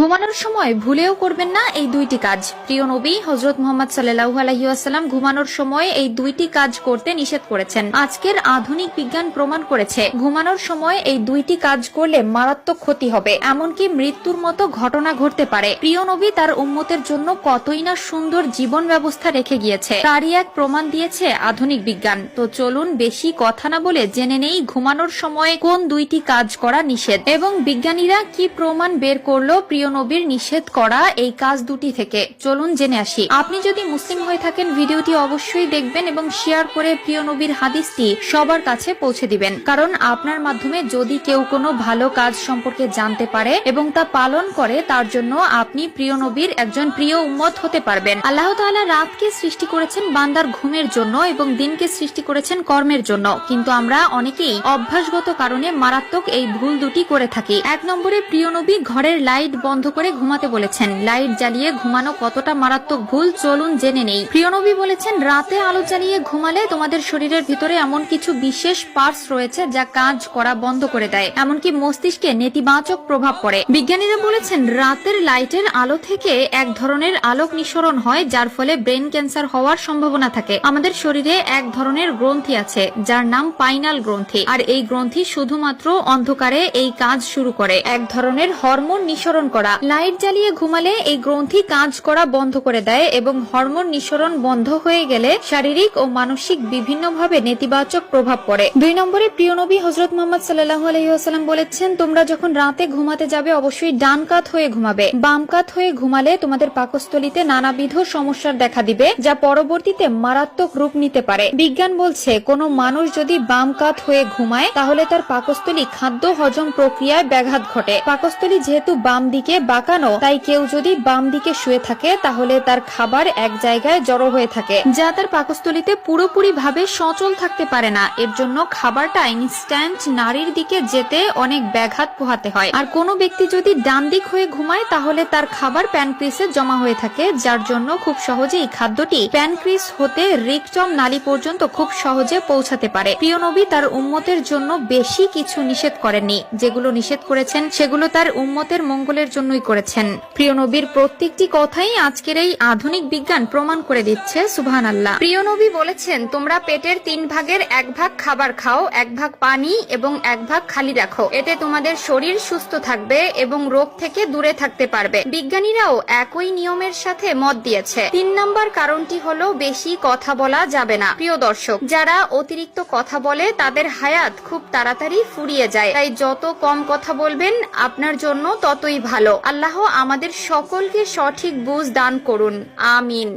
ঘুমানোর সময় ভুলেও করবেন না এই দুইটি কাজ। প্রিয় নবী হযরত মুহাম্মদ সাল্লাল্লাহু আলাইহি ওয়াসাল্লাম ঘুমানোর সময় এই দুইটি কাজ করতে নিষেধ করেছেন। আজকের আধুনিক বিজ্ঞান প্রমাণ করেছে ঘুমানোর সময় এই দুইটি কাজ করলে মারাত্মক ক্ষতি হবে, এমনকি মৃত্যুর মতো ঘটনা ঘটতে পারে। প্রিয় নবী তার উম্মতের জন্য কতই না সুন্দর জীবন ব্যবস্থা রেখে গিয়েছে, তারই এক প্রমাণ দিয়েছে আধুনিক বিজ্ঞান। তো চলুন বেশি কথা না বলে জেনে নেই ঘুমানোর সময় কোন দুইটি কাজ করা নিষেধ এবং বিজ্ঞানীরা কি প্রমাণ বের করলো প্রিয় নবীর নিষেধ করা এই কাজ দুটি থেকে। চলুন জেনে আসি। আপনি যদি মুসলিম হয়ে থাকেন ভিডিওটি অবশ্যই দেখবেন এবং শেয়ার করে প্রিয় নবীর হাদিসটি সবার কাছে পৌঁছে দিবেন, কারণ আপনার মাধ্যমে যদি কেউ কোনো ভালো কাজ সম্পর্কে জানতে পারে এবং তা পালন করে তার জন্য আপনি প্রিয় নবীর একজন প্রিয় উম্মত হতে পারবেন। আল্লাহ তাআলা রাতকে সৃষ্টি করেছেন বান্দার ঘুমের জন্য এবং দিনকে সৃষ্টি করেছেন কর্মের জন্য, কিন্তু আমরা অনেকেই অভ্যাসগত কারণে মারাত্মক এই ভুল দুটি করে থাকি। এক নম্বরে প্রিয় নবী ঘরের লাইট বন্ধ করে ঘুমাতে বলেছেন। লাইট জ্বালিয়ে ঘুমানো কতটা মারাত্মক ভুল চলুন জেনে নেই। প্রিয় নবী বলেছেন রাতে আলো জ্বালিয়ে ঘুমালে তোমাদের শরীরের ভিতরে এমন কিছু বিশেষ পার্টস রয়েছে যা কাজ করা বন্ধ করে দেয়, এমনকি মস্তিষ্কে নেতিবাচক প্রভাব পড়ে। বিজ্ঞানীরা বলেছেন রাতের লাইটের আলো থেকে এক ধরনের আলোক নিঃসরণ হয় যার ফলে ব্রেন ক্যান্সার হওয়ার সম্ভাবনা থাকে। আমাদের শরীরে এক ধরনের গ্রন্থি আছে যার নাম পাইনাল গ্রন্থি, আর এই গ্রন্থি শুধুমাত্র অন্ধকারে এই কাজ শুরু করে, এক ধরনের হরমোন নিঃসরণ করা। লাইট জ্বালিয়ে ঘুমালে এই গ্রন্থি কাজ করা বন্ধ করে দেয় এবং হরমোন নিঃসরণ বন্ধ হয়ে গেলে শারীরিক ও মানসিক বিভিন্নভাবে নেতিবাচক প্রভাব পড়ে। দুই নম্বরে প্রিয় নবী হযরত মুহাম্মদ সাল্লাল্লাহু আলাইহি ওয়াসাল্লাম বলেছেন তোমরা যখন রাতে ঘুমাতে যাবে অবশ্যই ডান কাত হয়ে ঘুমাবে। বাম কাত হয়ে ঘুমালে তোমাদের পাকস্থলীতে নানাবিধ সমস্যার দেখা দিবে যা পরবর্তীতে মারাত্মক রূপ নিতে পারে। বিজ্ঞান বলছে কোনো মানুষ যদি বাম কাত হয়ে ঘুমায় তাহলে তার পাকস্থলী খাদ্য হজম প্রক্রিয়ায় ব্যাঘাত ঘটে। পাকস্থলী যেহেতু বাম দিকে বাঁকানো, তাই কেউ যদি বাম দিকে শুয়ে থাকে তাহলে তার খাবার এক জায়গায় জড়ো হয়ে থাকে যা তার পাকস্থলীতে পুরোপুরি ভাবে সচল থাকতে পারে না। এর জন্য খাবারটা ইনস্ট্যান্ট নারীর দিকে যেতে অনেক ব্যাঘাত পোহাতে হয়। আর কোনো ব্যক্তি যদি ডান দিক হয়ে ঘুমায় তাহলে তার খাবার প্যানক্রিসে জমা হয়ে থাকে, যার জন্য খুব সহজেই খাদ্যটি প্যানক্রিস হতে রেকটম নালী পর্যন্ত খুব সহজে পৌঁছাতে পারে। প্রিয় নবী তার উম্মতের জন্য বেশি কিছু নিষেধ করেননি, যেগুলো নিষেধ করেছেন সেগুলো তার উম্মতের মঙ্গলের জন্যই করেছেন। প্রিয় নবীর প্রত্যেকটি কথাই আজকের এই আধুনিক বিজ্ঞান প্রমাণ করে দিচ্ছে। সুবহানাল্লাহ। প্রিয় নবী বলেছেন তোমরা পেটের 3 ভাগের 1 ভাগ খাবার খাও, 1 ভাগ পানি এবং 1 ভাগ খালি রাখো, এতে তোমাদের শরীর সুস্থ থাকবে এবং রোগ থেকে দূরে থাকতে পারবে। বিজ্ঞানীরাও একই নিয়মের সাথে মত দিয়েছে। 3 নম্বর কারণটি হলো বেশি কথা বলা যাবে না। প্রিয় দর্শক, যারা অতিরিক্ত কথা বলে তাদের হায়াত খুব তাড়াতাড়ি ফুরিয়ে যায়, তাই যত কম কথা বলবেন আপনার জন্য ততই ভালো। আল্লাহ আমাদের সকলকে সঠিক বুঝ দান করুন। আমিন।